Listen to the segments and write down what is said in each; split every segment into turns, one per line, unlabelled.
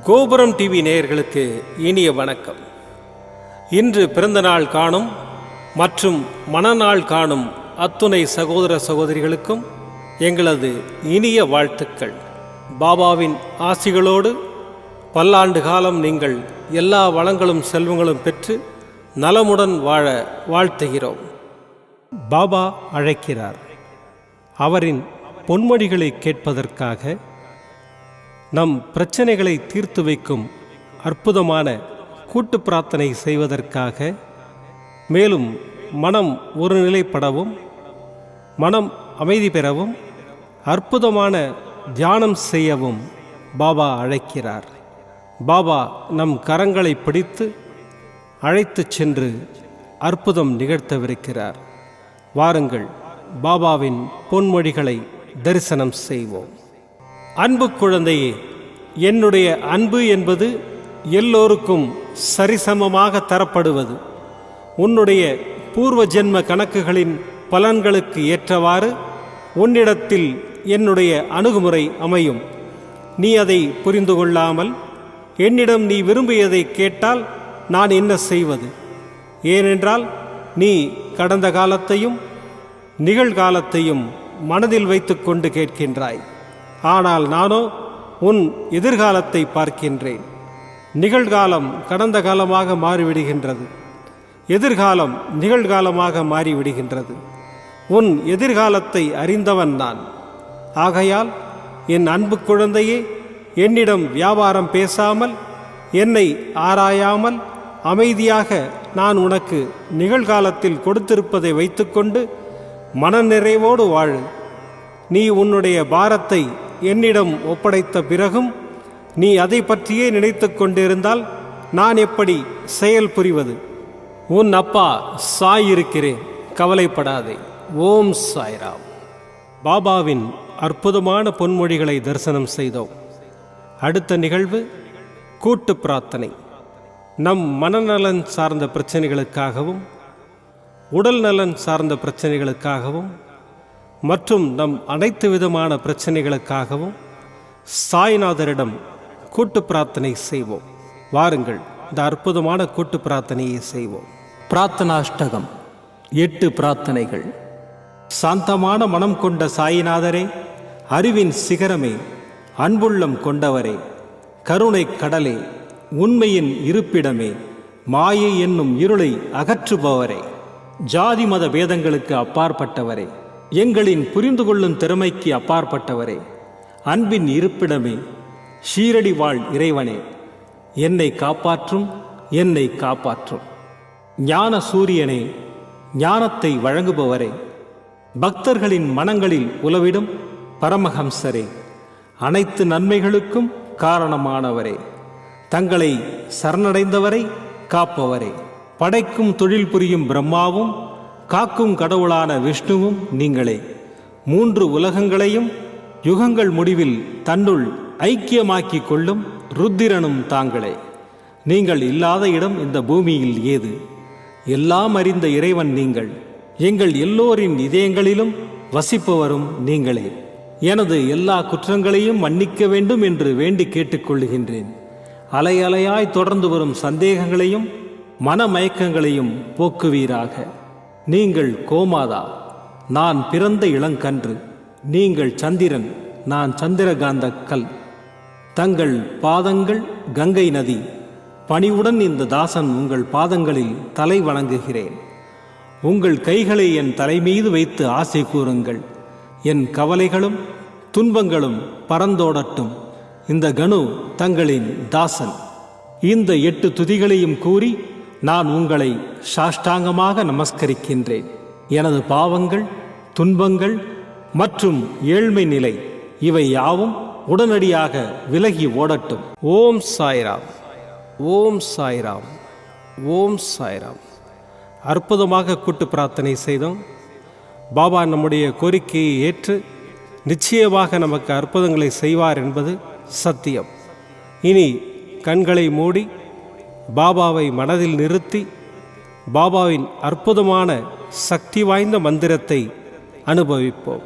கோபுரம் டிவி நேயர்களுக்கு இனிய வணக்கம். இன்று பிறந்தநாள் காணும் மற்றும் மணநாள் காணும் அத்துணை சகோதர சகோதரிகளுக்கும் எங்களது இனிய வாழ்த்துக்கள். பாபாவின் ஆசிகளோடு பல்லாண்டு காலம் நீங்கள் எல்லா வளங்களும் செல்வங்களும் பெற்று நலமுடன் வாழ வாழ்த்துகிறோம். பாபா அழைக்கிறார். அவரின் பொன்மொழிகளை கேட்பதற்காக, நம் பிரச்சனைகளை தீர்த்து வைக்கும் அற்புதமான கூட்டு பிரார்த்தனை செய்வதற்காக, மேலும் மனம் ஒருநிலைப்படவும் மனம் அமைதி பெறவும் அற்புதமான தியானம் செய்யவும் பாபா அழைக்கிறார். பாபா நம் கரங்களை பிடித்து அழைத்து சென்று அற்புதம் நிகழ்த்தவிருக்கிறார். வாருங்கள், பாபாவின் பொன்மொழிகளை தரிசனம் செய்வோம். அன்பு குழந்தையே, என்னுடைய அன்பு என்பது எல்லோருக்கும் சரிசமமாக தரப்படுவது. உன்னுடைய பூர்வ ஜென்ம கணக்குகளின் பலன்களுக்கு ஏற்றவாறு உன்னிடத்தில் என்னுடைய அணுகுமுறை அமையும். நீ அதை புரிந்து கொள்ளாமல் என்னிடம் நீ விரும்பியதை கேட்டால் நான் என்ன செய்வது? ஏனென்றால் நீ கடந்த காலத்தையும் நிகழ்காலத்தையும் மனதில் வைத்துக்கொண்டு கேட்கின்றாய். ஆனால் நானோ உன் எதிர்காலத்தை பார்க்கின்றேன். நிகழ்காலம் கடந்த காலமாக மாறிவிடுகின்றது, எதிர்காலம் நிகழ்காலமாக மாறிவிடுகின்றது. உன் எதிர்காலத்தை அறிந்தவன் நான். ஆகையால் என் அன்பு குழந்தையே, என்னிடம் வியாபாரம் பேசாமல், என்னை ஆராயாமல் அமைதியாக நான் உனக்கு நிகழ்காலத்தில் கொடுத்திருப்பதை வைத்துக்கொண்டு மனநிறைவோடு வாழு. நீ உன்னுடைய பாரத்தை என்னிடம் ஒப்படைத்த பிறகும் நீ அதை பற்றியே நினைத்து கொண்டிருந்தால் நான் எப்படி செயல் புரிவது? உன் அப்பா சாய் இருக்கிறேன், கவலைப்படாதே. ஓம் சாய்ராம். பாபாவின் அற்புதமான பொன்மொழிகளை தரிசனம் செய்தோம். அடுத்த நிகழ்வு கூட்டு பிரார்த்தனை. நம் மனநலன் சார்ந்த பிரச்சனைகளுக்காகவும், உடல் நலன் சார்ந்த பிரச்சனைகளுக்காகவும் மற்றும் நம் அனைத்து விதமான பிரச்சனைகளுக்காகவும் சாய்நாதரிடம் கூட்டு பிரார்த்தனை செய்வோம். வாருங்கள், இந்த அற்புதமான கூட்டு பிரார்த்தனையை செய்வோம். பிரார்த்தனாஷ்டகம். 8 பிரார்த்தனைகள். சாந்தமான மனம் கொண்ட சாயிநாதரே, அறிவின் சிகரமே, அன்புள்ளம் கொண்டவரே, கருணை கடலே, உண்மையின் இருப்பிடமே, மாயை என்னும் இருளை அகற்றுபவரே, ஜாதி மத பேதங்களுக்கு அப்பாற்பட்டவரே, எங்களின் புரிந்து கொள்ளும் திறமைக்கு அப்பாற்பட்டவரே, அன்பின் இருப்பிடமே, ஷீரடி வாழ் இறைவனே, என்னை காப்பாற்றும், என்னை காப்பாற்றும். ஞான சூரியனே, ஞானத்தை வழங்குபவரே, பக்தர்களின் மனங்களில் உலவிடும் பரமஹம்சரே, அனைத்து நன்மைகளுக்கும் காரணமானவரே, தங்களை சரணடைந்தவரை காப்பவரே, படைக்கும் தொழில் புரியும் பிரம்மாவும் காக்கும் கடவுளான விஷ்ணுவும் நீங்களே. 3 உலகங்களையும் யுகங்கள் முடிவில் தன்னுள் ஐக்கியமாக்கிக் கொள்ளும் ருத்திரனும் தாங்களே. நீங்கள் இல்லாத இடம் இந்த பூமியில் ஏது? எல்லாம் அறிந்த இறைவன் நீங்கள். எங்கள் எல்லோரின் இதயங்களிலும் வசிப்பவரும் நீங்களே. எனது எல்லா குற்றங்களையும் மன்னிக்க வேண்டும் என்று வேண்டி கேட்டுக்கொள்ளுகின்றேன். அலை அலையாய் தொடர்ந்து வரும் சந்தேகங்களையும் மனமயக்கங்களையும் போக்குவீராக. நீங்கள் கோமாதா, நான் பிறந்த இளங்கன்று. நீங்கள் சந்திரன், நான் சந்திரகாந்த கல். தங்கள் பாதங்கள் கங்கை நதி. பணிவுடன் இந்த தாசன் உங்கள் பாதங்களில் தலை வணங்குகிறேன். உங்கள் கைகளை என் தலைமீது வைத்து ஆசை கூறுங்கள். என் கவலைகளும் துன்பங்களும் பறந்தோடட்டும். இந்த கணு தங்களின் தாசன். இந்த 8 துதிகளையும் கூறி நான் உங்களை சாஷ்டாங்கமாக நமஸ்கரிக்கின்றேன். எனது பாவங்கள், துன்பங்கள் மற்றும் ஏழ்மை நிலை இவை யாவும் உடனடியாக விலகி ஓடட்டும். ஓம் சாய்ராம், ஓம் சாய்ராம், ஓம் சாய்ராம். அற்புதமாக கூட்டு பிரார்த்தனை செய்தோம். பாபா நம்முடைய கோரிக்கையை ஏற்று நிச்சயமாக நமக்கு அற்புதங்களை செய்வார் என்பது சத்தியம். இனி கண்களை மூடி பாபாவை மனதில் நிறுத்தி பாபாவின் அற்புதமான சக்தி வாய்ந்த மந்திரத்தை அனுபவிப்போம்.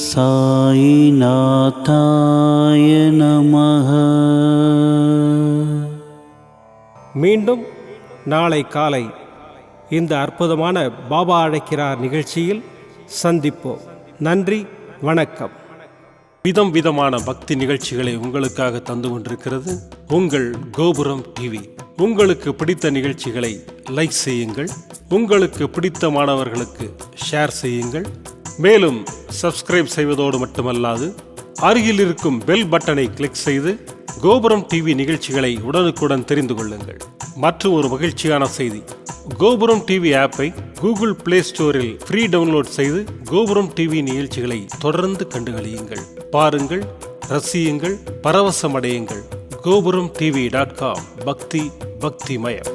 சாயிநாதாய நமः.
மீண்டும் நாளை காலை இந்த அற்புதமான பாபா அழைக்கிறார் நிகழ்ச்சியில் சந்திப்போம். நன்றி, வணக்கம். விதம் விதமான பக்தி நிகழ்ச்சிகளை உங்களுக்காக தந்து கொண்டிருக்கிறது உங்கள் கோபுரம் டிவி. உங்களுக்கு பிடித்த நிகழ்ச்சிகளை லைக் செய்யுங்கள், உங்களுக்கு பிடித்த மாணவர்களுக்கு ஷேர் செய்யுங்கள். மேலும் சப்ஸ்கிரைப் செய்வதோடு மட்டுமல்லாது அருகில் இருக்கும் பெல் பட்டனை கிளிக் செய்து கோபுரம் டிவி நிகழ்ச்சிகளை உடனுக்குடன் தெரிந்து கொள்ளுங்கள். மற்றும் ஒரு மகிழ்ச்சியான செய்தி, கோபுரம் டிவி ஆப்பை கூகுள் பிளே ஸ்டோரில் ஃப்ரீ டவுன்லோட் செய்து கோபுரம் டிவி நிகழ்ச்சிகளை தொடர்ந்து கண்டுகளியுங்கள், பாருங்கள், ரசியுங்கள், பரவசமடையுங்கள். gopuramtv.com. பக்தி பக்திமயம்.